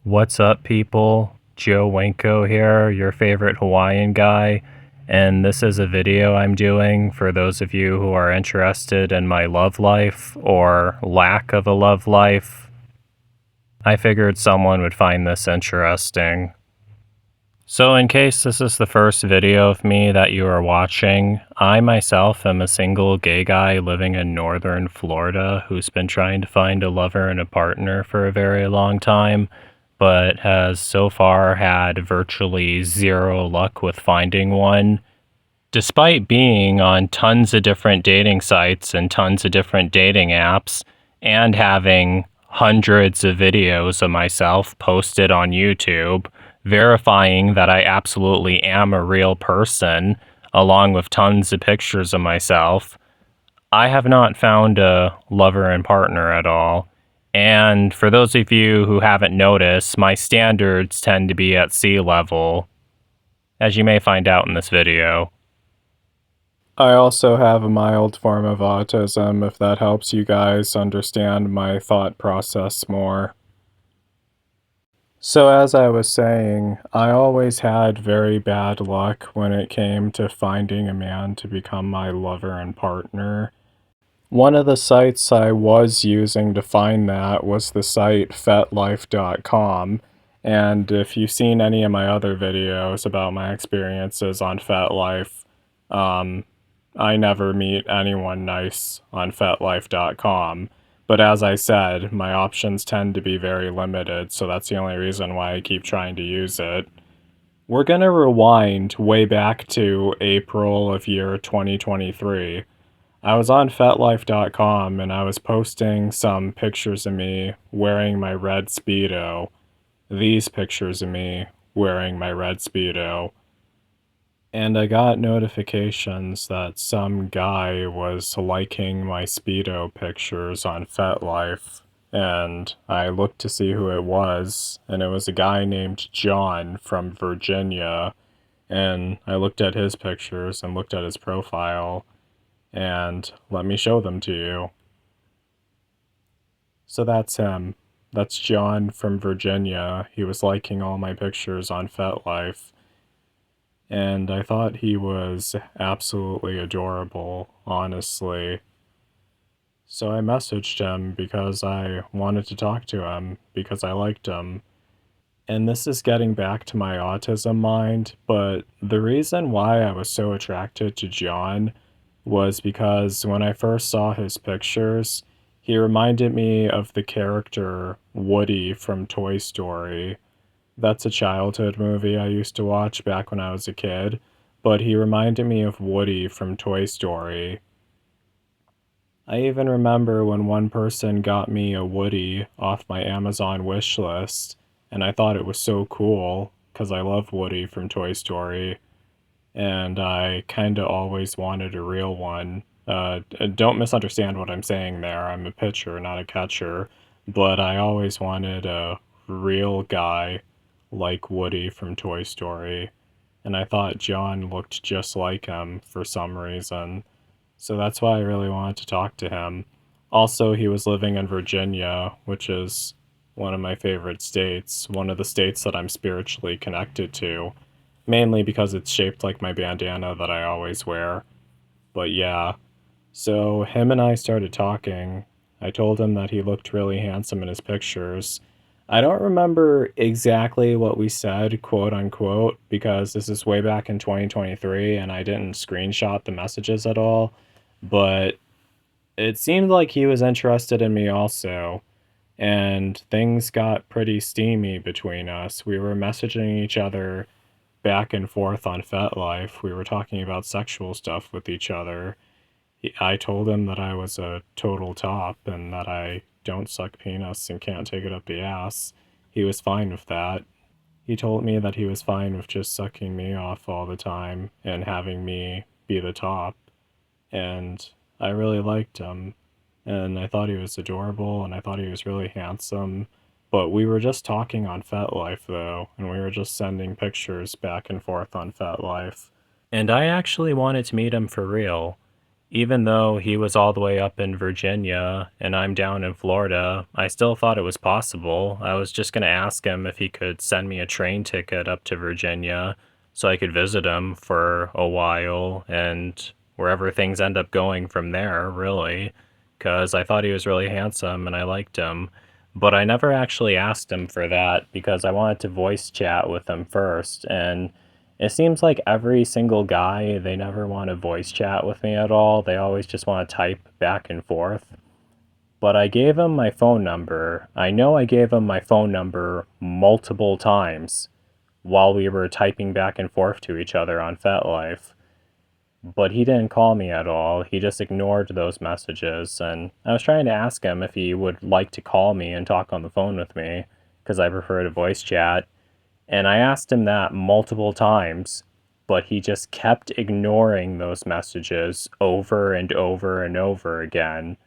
What's up, people? Joe Winko here, your favorite Hawaiian guy, and this is a video I'm doing for those of you who are interested in my love life or lack of a love life. I figured someone would find this interesting. So in case this is the first video of me that you are watching, I myself am a single gay guy living in northern Florida who's been trying to find a lover and a partner for a very long time, but has so far had virtually zero luck with finding one. Despite being on tons of different dating sites and tons of different dating apps, and having hundreds of videos of myself posted on YouTube, verifying that I absolutely am a real person, along with tons of pictures of myself, I have not found a lover and partner at all. And for those of you who haven't noticed, my standards tend to be at sea level, as you may find out in this video. I also have a mild form of autism, if that helps you guys understand my thought process more. So as I was saying, I always had very bad luck when it came to finding a man to become my lover and partner. One of the sites I was using to find that was the site fetlife.com, and if you've seen any of my other videos about my experiences on FetLife, I never meet anyone nice on fetlife.com. But as I said, my options tend to be very limited, so that's the only reason why I keep trying to use it. We're gonna rewind way back to April of year 2023. I was on fetlife.com and I was posting some pictures of me wearing my red Speedo. These pictures of me wearing my red Speedo. And I got notifications that some guy was liking my Speedo pictures on FetLife, and I looked to see who it was, and it was a guy named John from Virginia, and I looked at his pictures and looked at his profile, and let me show them to you. So that's him. That's John from Virginia. He was liking all my pictures on FetLife. And I thought he was absolutely adorable, honestly. So I messaged him because I wanted to talk to him, because I liked him. And this is getting back to my autism mind, but the reason why I was so attracted to John was because when I first saw his pictures, he reminded me of the character Woody from Toy Story. That's a childhood movie I used to watch back when I was a kid, but he reminded me of Woody from Toy Story. I even remember when one person got me a Woody off my Amazon wish list, and I thought it was so cool, because I love Woody from Toy Story, and I kinda always wanted a real one. Don't misunderstand what I'm saying there, I'm a pitcher, not a catcher, but I always wanted a real guy like Woody from Toy Story, and I thought John looked just like him for some reason. So that's why I really wanted to talk to him. Also, he was living in Virginia, which is one of my favorite states, one of the states that I'm spiritually connected to, mainly because it's shaped like my bandana that I always wear. But yeah, so him and I started talking. I told him that he looked really handsome in his pictures. I don't remember exactly what we said, quote unquote, because this is way back in 2023 and I didn't screenshot the messages at all, but it seemed like he was interested in me also, and things got pretty steamy between us. We were messaging each other back and forth on FetLife. We were talking about sexual stuff with each other. I told him that I was a total top and that I don't suck penis and can't take it up the ass. He was fine with that. He told me that he was fine with just sucking me off all the time and having me be the top. And I really liked him. And I thought he was adorable and I thought he was really handsome. But we were just talking on FetLife though, and we were just sending pictures back and forth on FetLife. And I actually wanted to meet him for real. Even though he was all the way up in Virginia and I'm down in Florida, I still thought it was possible. I was just going to ask him if he could send me a train ticket up to Virginia so I could visit him for a while and wherever things end up going from there, really, because I thought he was really handsome and I liked him. But I never actually asked him for that because I wanted to voice chat with him first. And it seems like every single guy, they never want to voice chat with me at all. They always just want to type back and forth. But I gave him my phone number. I know I gave him my phone number multiple times while we were typing back and forth to each other on FetLife. But he didn't call me at all. He just ignored those messages. And I was trying to ask him if he would like to call me and talk on the phone with me, because I prefer to voice chat. And I asked him that multiple times, but he just kept ignoring those messages over and over and over again.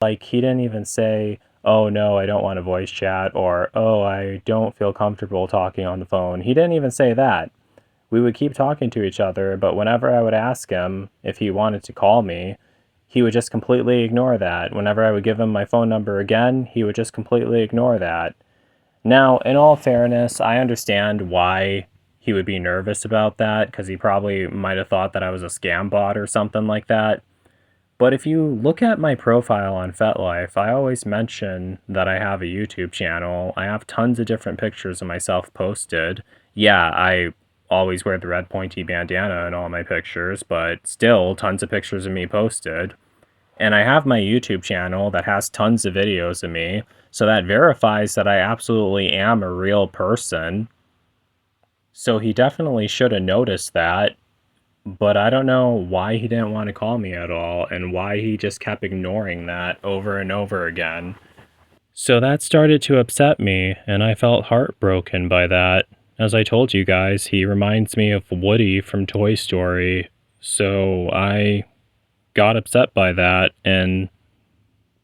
Like, he didn't even say, oh no, I don't want to voice chat, or oh, I don't feel comfortable talking on the phone. He didn't even say that. We would keep talking to each other, but whenever I would ask him if he wanted to call me, he would just completely ignore that. Whenever I would give him my phone number again, he would just completely ignore that. Now, in all fairness, I understand why he would be nervous about that because he probably might have thought that I was a scam bot or something like that. But if you look at my profile on FetLife, I always mention that I have a YouTube channel. I have tons of different pictures of myself posted. Yeah, I always wear the red pointy bandana in all my pictures, but still tons of pictures of me posted. And I have my YouTube channel that has tons of videos of me, so that verifies that I absolutely am a real person. So he definitely should have noticed that, but I don't know why he didn't want to call me at all and why he just kept ignoring that over and over again. So that started to upset me, and I felt heartbroken by that. As I told you guys, he reminds me of Woody from Toy Story, so I got upset by that, and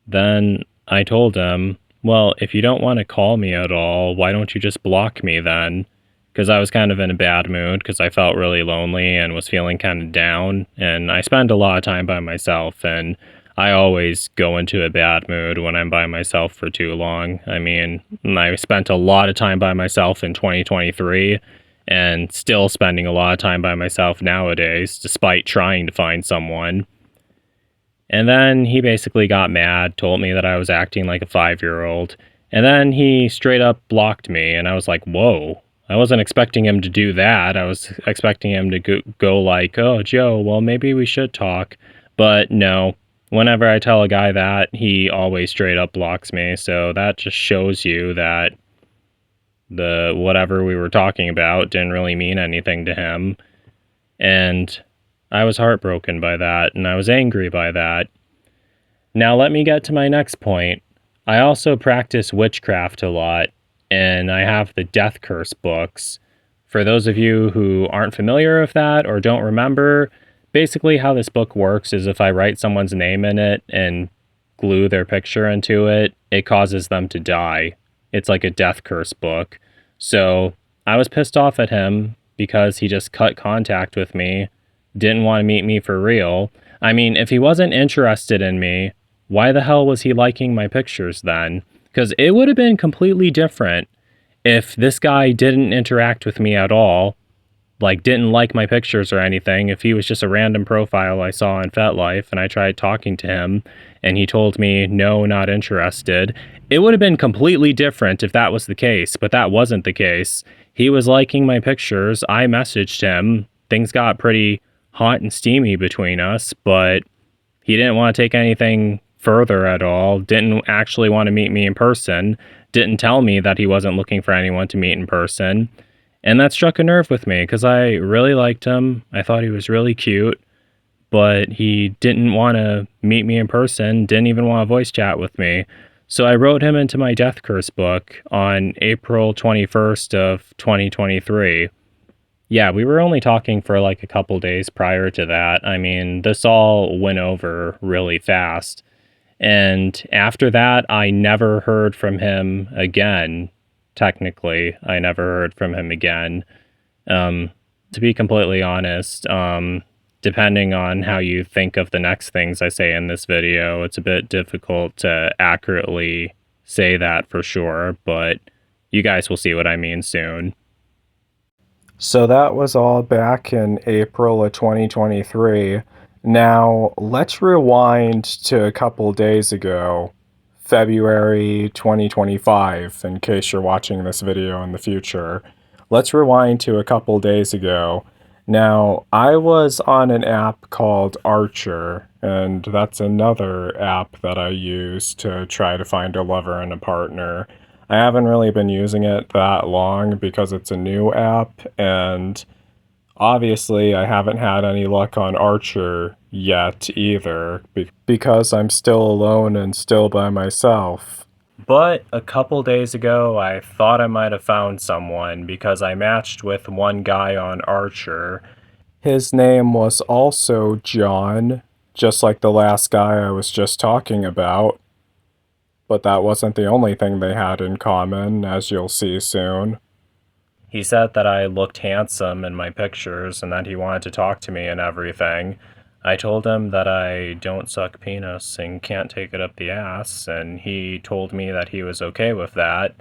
then I told him, well, if you don't want to call me at all, why don't you just block me then? Because I was kind of in a bad mood because I felt really lonely and was feeling kind of down. And I spend a lot of time by myself, and I always go into a bad mood when I'm by myself for too long. I mean, I spent a lot of time by myself in 2023 and still spending a lot of time by myself nowadays, despite trying to find someone. And then he basically got mad, told me that I was acting like a 5-year-old, and then he straight up blocked me, and I was like, whoa. I wasn't expecting him to do that. I was expecting him to go like, oh, Joe, well, maybe we should talk. But no, whenever I tell a guy that, he always straight up blocks me. So that just shows you that the whatever we were talking about didn't really mean anything to him. And I was heartbroken by that, and I was angry by that. Now let me get to my next point. I also practice witchcraft a lot, and I have the Death Curse books. For those of you who aren't familiar with that or don't remember, basically how this book works is if I write someone's name in it and glue their picture into it, it causes them to die. It's like a Death Curse book. So I was pissed off at him because he just cut contact with me, didn't want to meet me for real. I mean, if he wasn't interested in me, why the hell was he liking my pictures then? Because it would have been completely different if this guy didn't interact with me at all, like didn't like my pictures or anything. If he was just a random profile I saw on FetLife and I tried talking to him and he told me, no, not interested, it would have been completely different if that was the case, but that wasn't the case. He was liking my pictures. I messaged him. Things got pretty hot and steamy between us, but he didn't want to take anything further at all, didn't actually want to meet me in person, didn't tell me that he wasn't looking for anyone to meet in person. And that struck a nerve with me because I really liked him. I thought he was really cute, but he didn't want to meet me in person, didn't even want to voice chat with me. So I wrote him into my Death Curse book on April 21st of 2023. Yeah, we were only talking for like a couple days prior to that. I mean, this all went over really fast. And after that, I never heard from him again. Technically, I never heard from him again. To be completely honest, depending on how you think of the next things I say in this video, it's a bit difficult to accurately say that for sure, but you guys will see what I mean soon. So that was all back in April of 2023. Now, let's rewind to a couple days ago, February 2025, in case you're watching this video in the future. Let's rewind to a couple days ago. Now, I was on an app called Archer, and that's another app that I use to try to find a lover and a partner. I haven't really been using it that long because it's a new app, and obviously I haven't had any luck on Archer yet either, because I'm still alone and still by myself. But a couple days ago, I thought I might have found someone because I matched with one guy on Archer. His name was also John, just like the last guy I was just talking about. But that wasn't the only thing they had in common, as you'll see soon. He said that I looked handsome in my pictures and that he wanted to talk to me and everything. I told him that I don't suck penis and can't take it up the ass, and he told me that he was okay with that.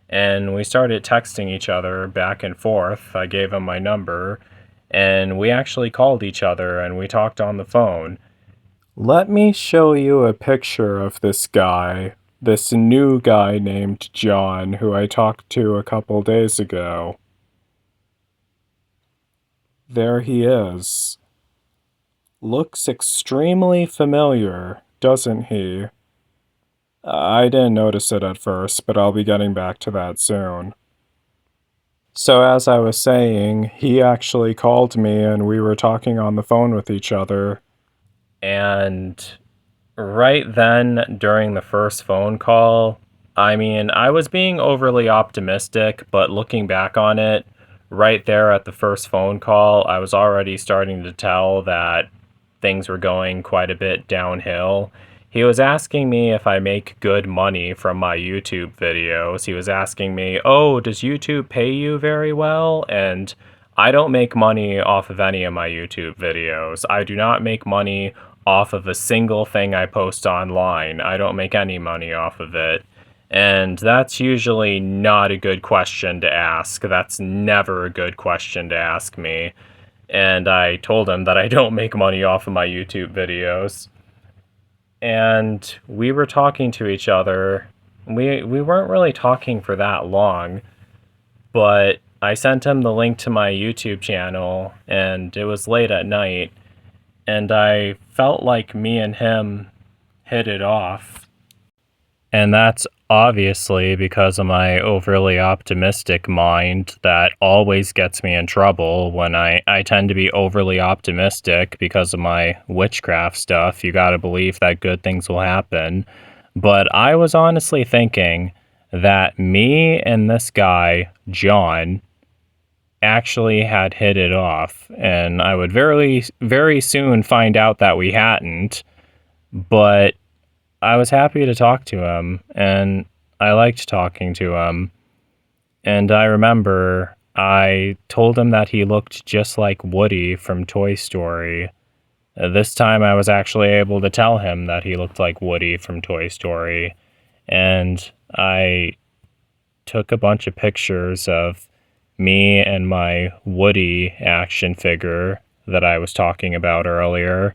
And we started texting each other back and forth. I gave him my number, and we actually called each other and we talked on the phone. Let me show you a picture of this guy, this new guy named John, who I talked to a couple days ago. There he is. Looks extremely familiar, doesn't he? I didn't notice it at first, but I'll be getting back to that soon. So as I was saying, he actually called me and we were talking on the phone with each other. And right then, during the first phone call, I mean, I was being overly optimistic, but looking back on it, right there at the first phone call, I was already starting to tell that things were going quite a bit downhill. He was asking me if I make good money from my YouTube videos. He was asking me, oh, does YouTube pay you very well? And I don't make money off of any of my YouTube videos. I do not make money off of a single thing I post online. I don't make any money off of it. And that's usually not a good question to ask. That's never a good question to ask me. And I told him that I don't make money off of my YouTube videos. And we were talking to each other. We weren't really talking for that long, but I sent him the link to my YouTube channel, and it was late at night, and I felt like me and him hit it off. And that's obviously because of my overly optimistic mind that always gets me in trouble when I tend to be overly optimistic because of my witchcraft stuff. You gotta believe that good things will happen. But I was honestly thinking that me and this guy, John, actually had hit it off. And I would very, very soon find out that we hadn't. But I was happy to talk to him, and I liked talking to him. And I remember I told him that he looked just like Woody from Toy Story. This time I was actually able to tell him that he looked like Woody from Toy Story. And I took a bunch of pictures of me and my Woody action figure that I was talking about earlier.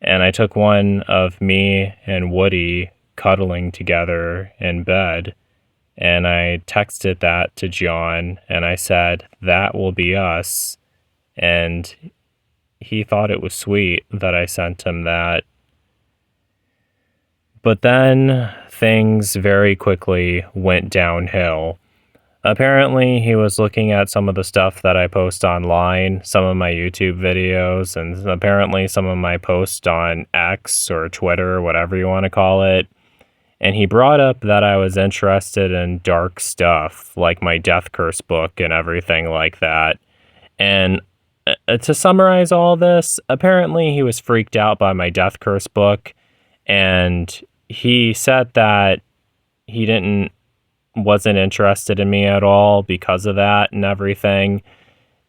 And I took one of me and Woody cuddling together in bed, and I texted that to John, and I said, that will be us. And he thought it was sweet that I sent him that. But then things very quickly went downhill. Apparently, he was looking at some of the stuff that I post online, some of my YouTube videos, and apparently some of my posts on X or Twitter, whatever you want to call it. And he brought up that I was interested in dark stuff, like my Death Curse book and everything like that. And to summarize all this, apparently he was freaked out by my Death Curse book, and he said that he wasn't interested in me at all because of that and everything.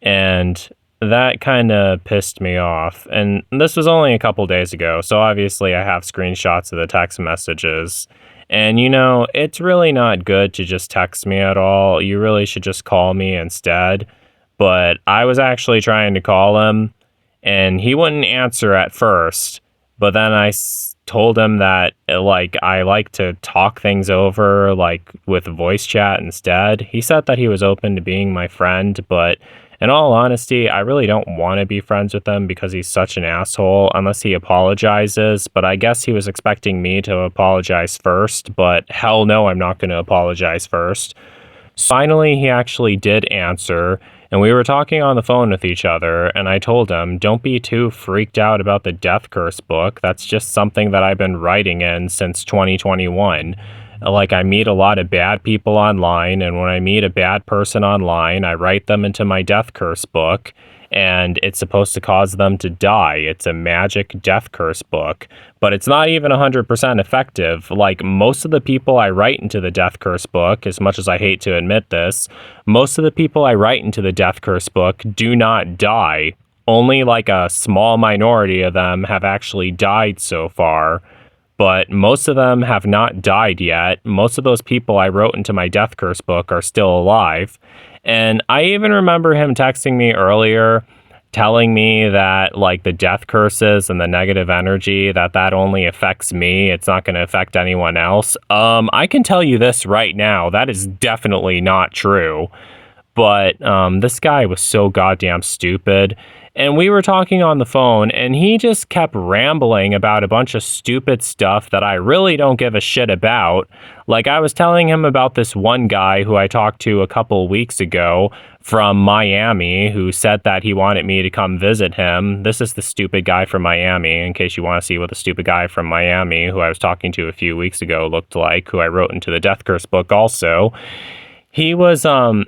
And that kind of pissed me off. And this was only a couple days ago, so obviously I have screenshots of the text messages. And it's really not good to just text me at all. You really should just call me instead. But I was actually trying to call him, and he wouldn't answer at first. But then told him that like I like to talk things over like with voice chat instead. He said that he was open to being my friend, but in all honesty, I really don't want to be friends with him because he's such an asshole unless he apologizes. But I guess he was expecting me to apologize first, but hell no, I'm not going to apologize first. Finally, he actually did answer, and we were talking on the phone with each other, and I told him, don't be too freaked out about the Death Curse book. That's just something that I've been writing in since 2021. Like, I meet a lot of bad people online, and when I meet a bad person online, I write them into my Death Curse book, and it's supposed to cause them to die. It's a magic Death Curse book, but it's not even 100% effective. Like, most of the people I write into the Death Curse book, as much as I hate to admit this, most of the people I write into the Death Curse book do not die. Only like a small minority of them have actually died so far. But most of them have not died yet. Most of those people I wrote into my Death Curse book are still alive. And I even remember him texting me earlier, telling me that like the death curses and the negative energy, that only affects me. It's not going to affect anyone else. I can tell you this right now. That is definitely not true. But this guy was so goddamn stupid. And we were talking on the phone, and he just kept rambling about a bunch of stupid stuff that I really don't give a shit about. Like, I was telling him about this one guy who I talked to a couple weeks ago from Miami who said that he wanted me to come visit him. This is the stupid guy from Miami, in case you want to see what the stupid guy from Miami who I was talking to a few weeks ago looked like, who I wrote into the Death Curse book also. He was,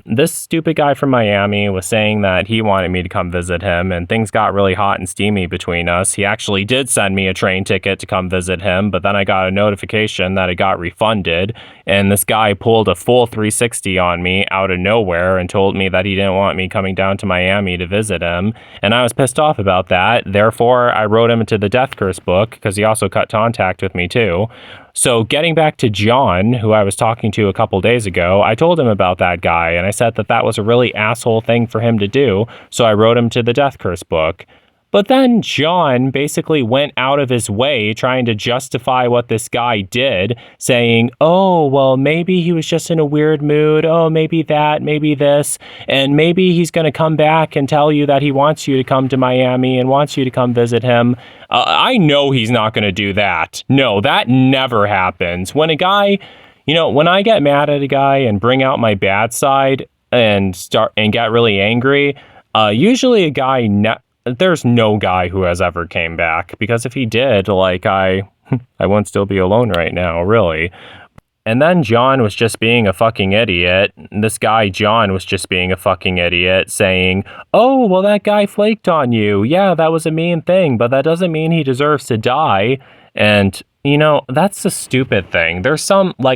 this stupid guy from Miami was saying that he wanted me to come visit him, and things got really hot and steamy between us. He actually did send me a train ticket to come visit him, but then I got a notification that it got refunded, and this guy pulled a full 360 on me out of nowhere and told me that he didn't want me coming down to Miami to visit him, and I was pissed off about that. Therefore, I wrote him into the Death Curse book, because he also cut contact with me too. So getting back to John, who I was talking to a couple days ago, I told him about that guy, and I said that was a really asshole thing for him to do, so I wrote him to the Death Curse book. But then John basically went out of his way trying to justify what this guy did, saying, oh, well, maybe he was just in a weird mood. Oh, maybe that, maybe this. And maybe he's going to come back and tell you that he wants you to come to Miami and wants you to come visit him. I know he's not going to do that. No, that never happens. When a guy, when I get mad at a guy and bring out my bad side and get really angry, usually a guy there's no guy who has ever came back, because if he did, like I wouldn't still be alone right now, really. And then John was just being a fucking idiot. This guy, John, was just being a fucking idiot, saying, oh, well, that guy flaked on you. Yeah, that was a mean thing, but that doesn't mean he deserves to die. And, that's the stupid thing. There's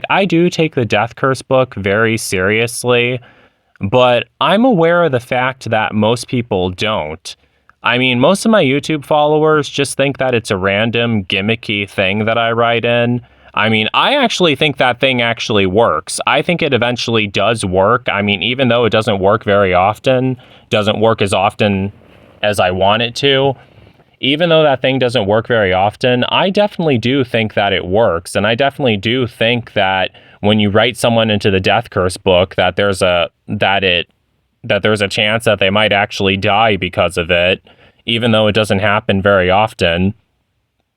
I do take the Death Curse book very seriously, but I'm aware of the fact that most people don't. I mean, most of my YouTube followers just think that it's a random gimmicky thing that I write in. I mean, I actually think that thing actually works. I think it eventually does work. I mean, even though it doesn't work very often, doesn't work as often as I want it to, even though that thing doesn't work very often, I definitely do think that it works. And I definitely do think that when you write someone into the Death Curse book, that there's a chance that they might actually die because of it, even though it doesn't happen very often.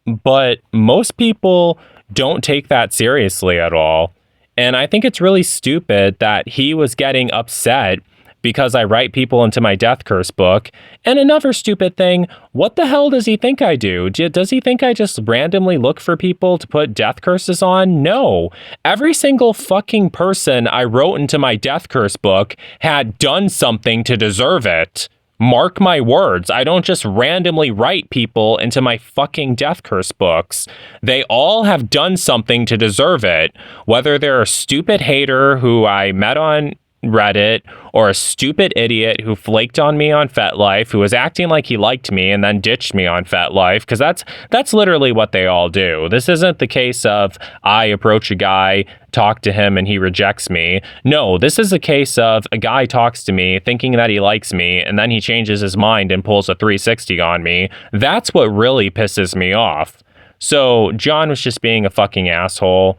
But most people don't take that seriously at all. And I think it's really stupid that he was getting upset because I write people into my Death Curse book. And another stupid thing, what the hell does he think I do? Does he think I just randomly look for people to put death curses on? No. Every single fucking person I wrote into my Death Curse book had done something to deserve it. Mark my words, I don't just randomly write people into my fucking Death Curse books. They all have done something to deserve it. Whether they're a stupid hater who I met on Reddit, or a stupid idiot who flaked on me on FetLife, who was acting like he liked me and then ditched me on FetLife, because that's literally what they all do. This isn't the case of I approach a guy, talk to him, and he rejects me. No, this is a case of a guy talks to me thinking that he likes me, and then he changes his mind and pulls a 360 on me. That's what really pisses me off. So John was just being a fucking asshole.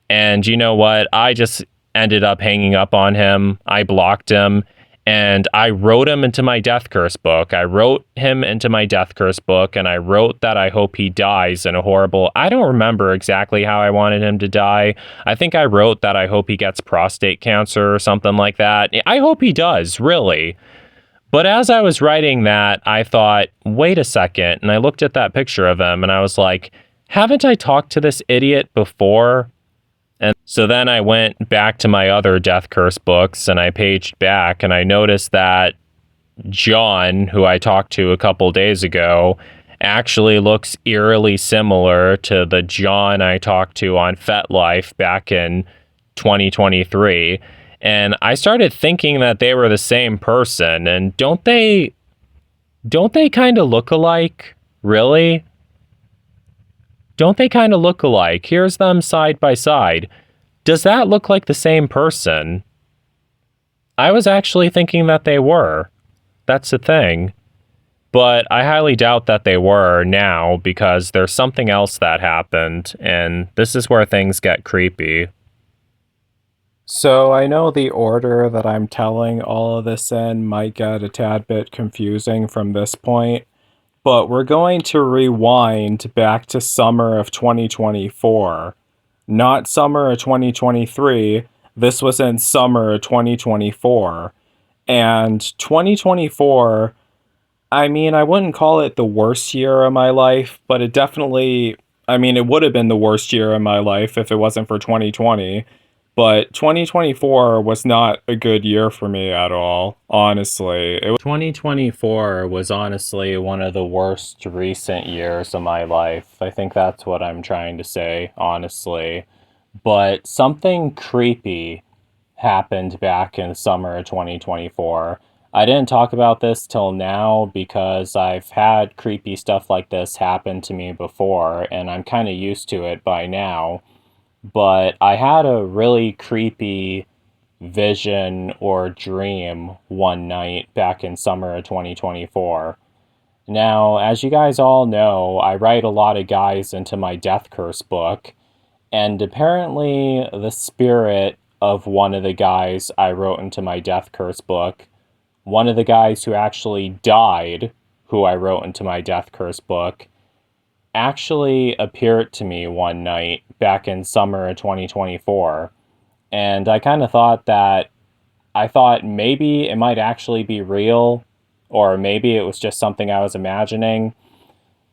And you know what? I just ended up hanging up on him. I blocked him, and I wrote him into my death curse book. I wrote him into my death curse book, and I wrote that I hope he dies in a horrible... I don't remember exactly how I wanted him to die. I think I wrote that I hope he gets prostate cancer or something like that. I hope he does, really. But as I was writing that, I thought, wait a second. And I looked at that picture of him, and I was like, haven't I talked to this idiot before? And so then I went back to my other death curse books, and I paged back, and I noticed that John, who I talked to a couple days ago, actually looks eerily similar to the John I talked to on FetLife back in 2023. And I started thinking that they were the same person. And don't they kind of look alike? Really? Don't they kind of look alike? Here's them side by side. Does that look like the same person? I was actually thinking that they were. That's the thing. But I highly doubt that they were now, because there's something else that happened, and this is where things get creepy. So I know the order that I'm telling all of this in might get a tad bit confusing from this point, but we're going to rewind back to summer of 2024. Not summer of 2023, this was in summer of 2024. And 2024, I mean, I wouldn't call it the worst year of my life, but it definitely, I mean, it would have been the worst year of my life if it wasn't for 2020. But 2024 was not a good year for me at all, honestly. 2024 was honestly one of the worst recent years of my life. I think that's what I'm trying to say, honestly. But something creepy happened back in summer of 2024. I didn't talk about this till now because I've had creepy stuff like this happen to me before, and I'm kind of used to it by now. But I had a really creepy vision or dream one night back in summer of 2024. Now, as you guys all know, I write a lot of guys into my death curse book, and apparently the spirit of one of the guys I wrote into my death curse book, one of the guys who actually died, who I wrote into my death curse book, actually appeared to me one night back in summer of 2024. And I kind of thought maybe it might actually be real, or maybe it was just something I was imagining.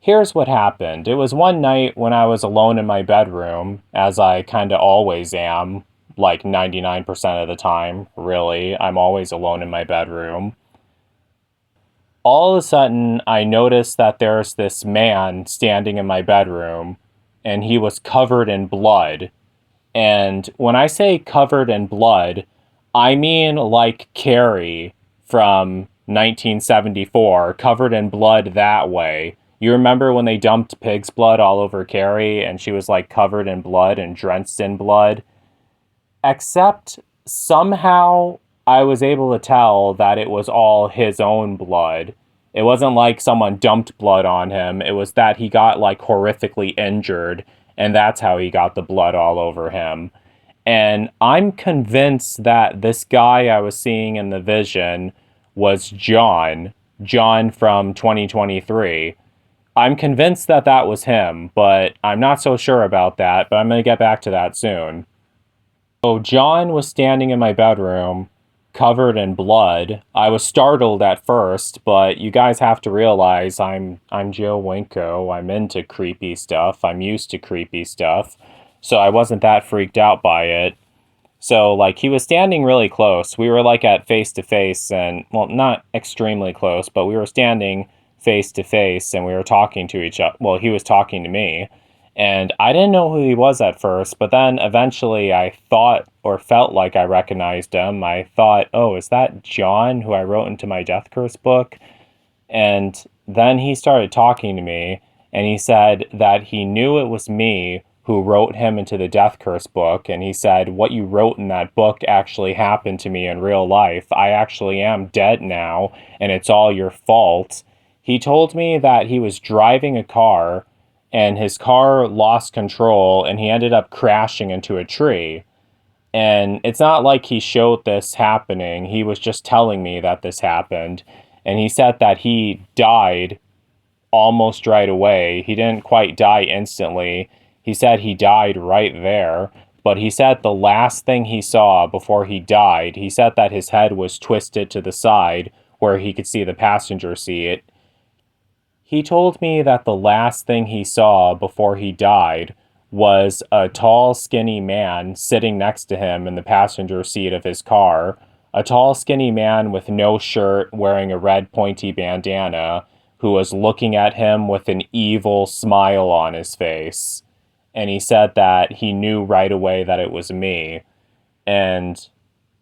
Here's what happened. It was one night when I was alone in my bedroom, as I kind of always am, like 99% of the time, really. I'm always alone in my bedroom. All of a sudden, I noticed that there's this man standing in my bedroom, and he was covered in blood. And when I say covered in blood, I mean like Carrie from 1974, covered in blood that way. You remember when they dumped pig's blood all over Carrie, and she was like covered in blood and drenched in blood? Except somehow I was able to tell that it was all his own blood. It wasn't like someone dumped blood on him. It was that he got like horrifically injured, and that's how he got the blood all over him. And I'm convinced that this guy I was seeing in the vision was John from 2023. I'm convinced that that was him, but I'm not so sure about that, but I'm going to get back to that soon. So John was standing in my bedroom, covered in blood. I was startled at first, but you guys have to realize I'm Joe Winko. I'm into creepy stuff. I'm used to creepy stuff. So I wasn't that freaked out by it. So like he was standing really close. We were like at face to face, and well, not extremely close, but we were standing face to face, and we were talking to each other. Well, he was talking to me. And I didn't know who he was at first, but then eventually I thought or felt like I recognized him. I thought, oh, is that John who I wrote into my Death Curse book? And then he started talking to me, and he said that he knew it was me who wrote him into the Death Curse book. And he said, what you wrote in that book actually happened to me in real life. I actually am dead now, and it's all your fault. He told me that he was driving a car, and his car lost control, and he ended up crashing into a tree. And it's not like he showed this happening. He was just telling me that this happened. And he said that he died almost right away. He didn't quite die instantly. He said he died right there. But he said the last thing he saw before he died, he said that his head was twisted to the side where he could see the passenger seat. He told me that the last thing he saw before he died was a tall, skinny man sitting next to him in the passenger seat of his car. A tall, skinny man with no shirt, wearing a red pointy bandana, who was looking at him with an evil smile on his face. And he said that he knew right away that it was me. And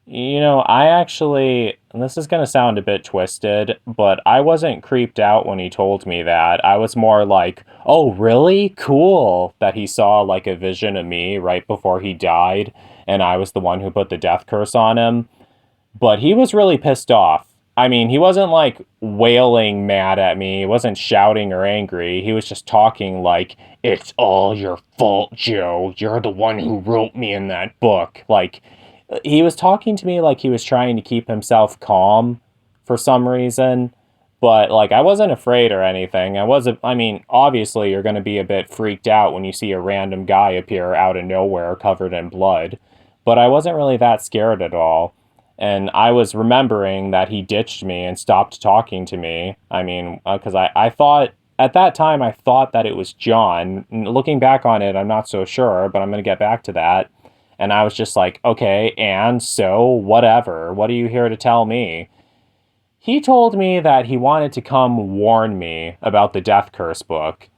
I actually, and this is going to sound a bit twisted, but I wasn't creeped out when he told me that. I was more like, oh, really? Cool. That he saw like a vision of me right before he died, and I was the one who put the death curse on him. But he was really pissed off. I mean, he wasn't like wailing mad at me. He wasn't shouting or angry. He was just talking like, it's all your fault, Joe. You're the one who wrote me in that book. Like, he was talking to me like he was trying to keep himself calm for some reason. But like, I wasn't afraid or anything. I mean, obviously you're going to be a bit freaked out when you see a random guy appear out of nowhere covered in blood. But I wasn't really that scared at all. And I was remembering that he ditched me and stopped talking to me. I mean, because I thought, at that time, I thought that it was John. Looking back on it, I'm not so sure, but I'm going to get back to that. And I was just like, okay, and so, whatever. What are you here to tell me? He told me that he wanted to come warn me about the Death Curse book.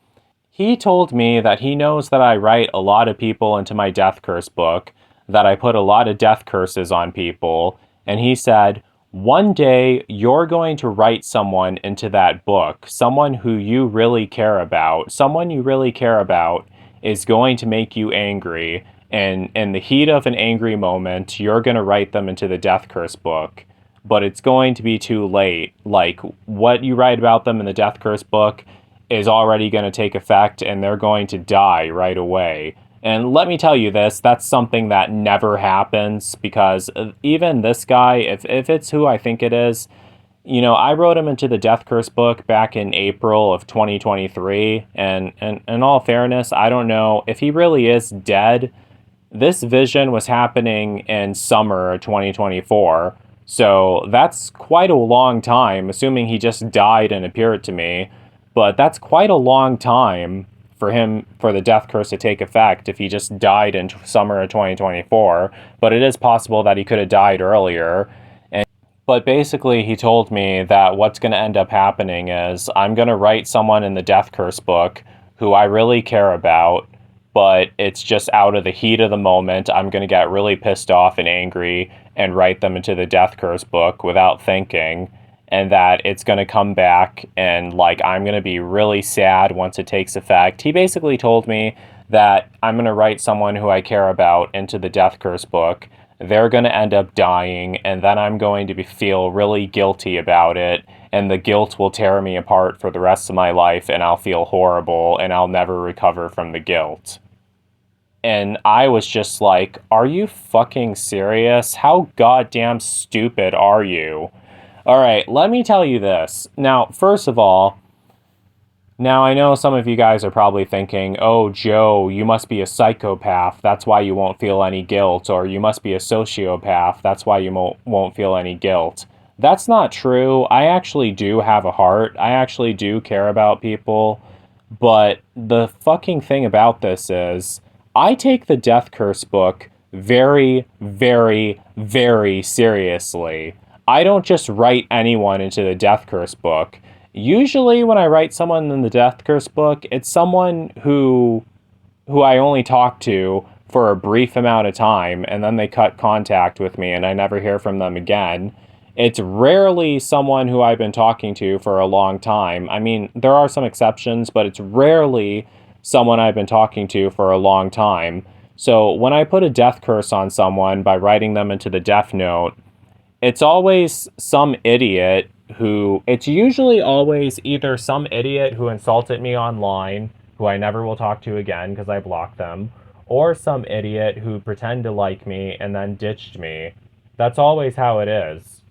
He told me that he knows that I write a lot of people into my Death Curse book, that I put a lot of death curses on people, and he said, one day you're going to write someone into that book, someone who you really care about. Someone you really care about is going to make you angry, and in the heat of an angry moment, you're going to write them into the Death Curse book. But it's going to be too late. Like, what you write about them in the Death Curse book is already going to take effect, and they're going to die right away. And let me tell you this, that's something that never happens, because even this guy, if it's who I think it is, I wrote him into the Death Curse book back in April of 2023, and in all fairness, I don't know if he really is dead. This vision was happening in summer of 2024, so that's quite a long time, assuming he just died and appeared to me. But that's quite a long time for the death curse to take effect if he just died in summer of 2024. But it is possible that he could have died earlier. But basically, he told me that what's going to end up happening is I'm going to write someone in the Death Curse book who I really care about, but it's just out of the heat of the moment. I'm going to get really pissed off and angry and write them into the Death Curse book without thinking, and that it's going to come back and like I'm going to be really sad once it takes effect. He basically told me that I'm going to write someone who I care about into the Death Curse book. They're going to end up dying, and then I'm going to feel really guilty about it, and the guilt will tear me apart for the rest of my life, and I'll feel horrible, and I'll never recover from the guilt. And I was just like, are you fucking serious? How goddamn stupid are you? All right, let me tell you this. Now, first of all, now, I know some of you guys are probably thinking, oh, Joe, you must be a psychopath. That's why you won't feel any guilt. Or you must be a sociopath. That's why you won't feel any guilt. That's not true. I actually do have a heart. I actually do care about people. But the fucking thing about this is, I take the Death Curse book very, very, very seriously. I don't just write anyone into the Death Curse book. Usually when I write someone in the Death Curse book, it's someone who who I only talk to for a brief amount of time and then they cut contact with me and I never hear from them again. It's rarely someone who I've been talking to for a long time. I mean, there are some exceptions, but it's rarely someone I've been talking to for a long time. So when I put a death curse on someone by writing them into the death note, it's always some idiot it's usually always either some idiot who insulted me online, who I never will talk to again because I blocked them, or some idiot who pretended to like me and then ditched me. That's always how it is.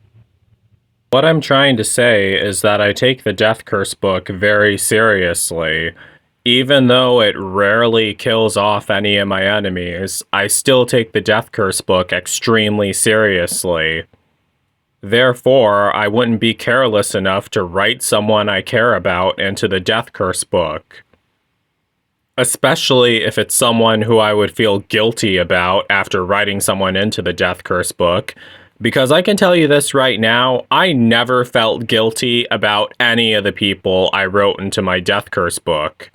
What I'm trying to say is that I take the Death Curse book very seriously. Even though it rarely kills off any of my enemies, I still take the Death Curse book extremely seriously. Therefore, I wouldn't be careless enough to write someone I care about into the Death Curse book. Especially if it's someone who I would feel guilty about after writing someone into the Death Curse book. Because I can tell you this right now, I never felt guilty about any of the people I wrote into my Death Curse book.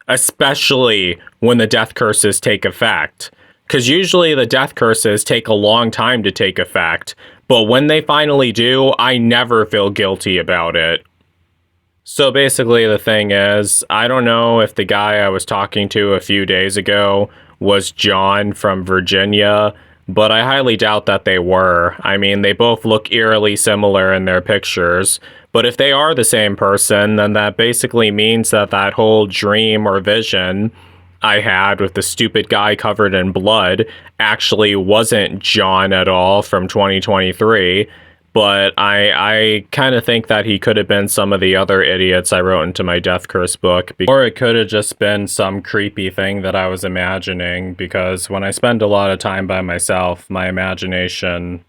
Especially when the Death Curses take effect. Because usually the Death Curses take a long time to take effect. But when they finally do, I never feel guilty about it. So basically the thing is, I don't know if the guy I was talking to a few days ago was John from Virginia, but I highly doubt that they were. I mean, they both look eerily similar in their pictures. But if they are the same person, then that basically means that that whole dream or vision I had with the stupid guy covered in blood actually wasn't John at all from 2023, but I kind of think that he could have been some of the other idiots I wrote into my Death Curse book, or it could have just been some creepy thing that I was imagining, because when I spend a lot of time by myself, my imagination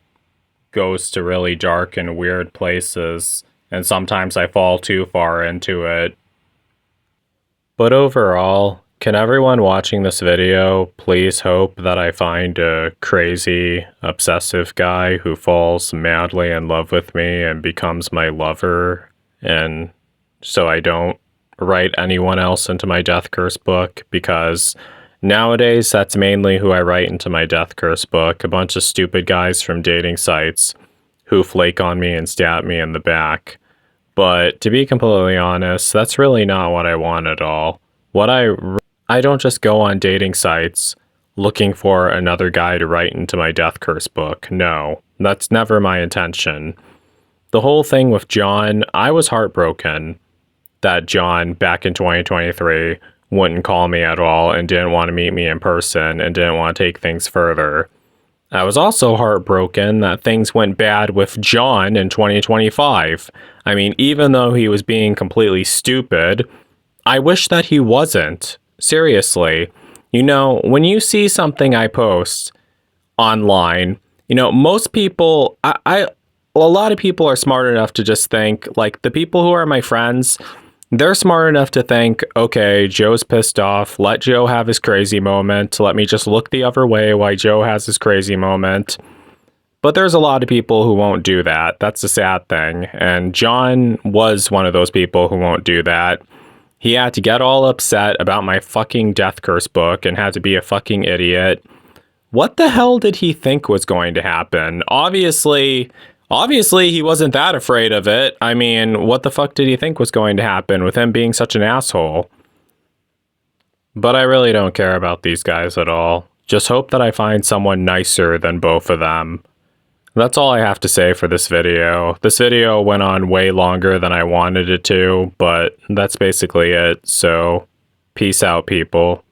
goes to really dark and weird places, and sometimes I fall too far into it. But overall, can everyone watching this video please hope that I find a crazy, obsessive guy who falls madly in love with me and becomes my lover, and so I don't write anyone else into my Death Curse book, because nowadays that's mainly who I write into my Death Curse book, a bunch of stupid guys from dating sites who flake on me and stab me in the back. But to be completely honest, that's really not what I want at all. I don't just go on dating sites looking for another guy to write into my Death Curse book. No, that's never my intention. The whole thing with John, I was heartbroken that John, back in 2023, wouldn't call me at all and didn't want to meet me in person and didn't want to take things further. I was also heartbroken that things went bad with John in 2025. I mean, even though he was being completely stupid, I wish that he wasn't. Seriously. You know, when you see something I post online, you know, most people, a lot of people are smart enough to just think, like, the people who are my friends, they're smart enough to think, okay, Joe's pissed off. Let Joe have his crazy moment. Let me just look the other way while Joe has his crazy moment. But there's a lot of people who won't do that. That's the sad thing. And John was one of those people who won't do that. He had to get all upset about my fucking Death Curse book and had to be a fucking idiot. What the hell did he think was going to happen? Obviously he wasn't that afraid of it. I mean, what the fuck did he think was going to happen with him being such an asshole? But I really don't care about these guys at all. Just hope that I find someone nicer than both of them. That's all I have to say for this video. This video went on way longer than I wanted it to, but that's basically it. So, peace out, people.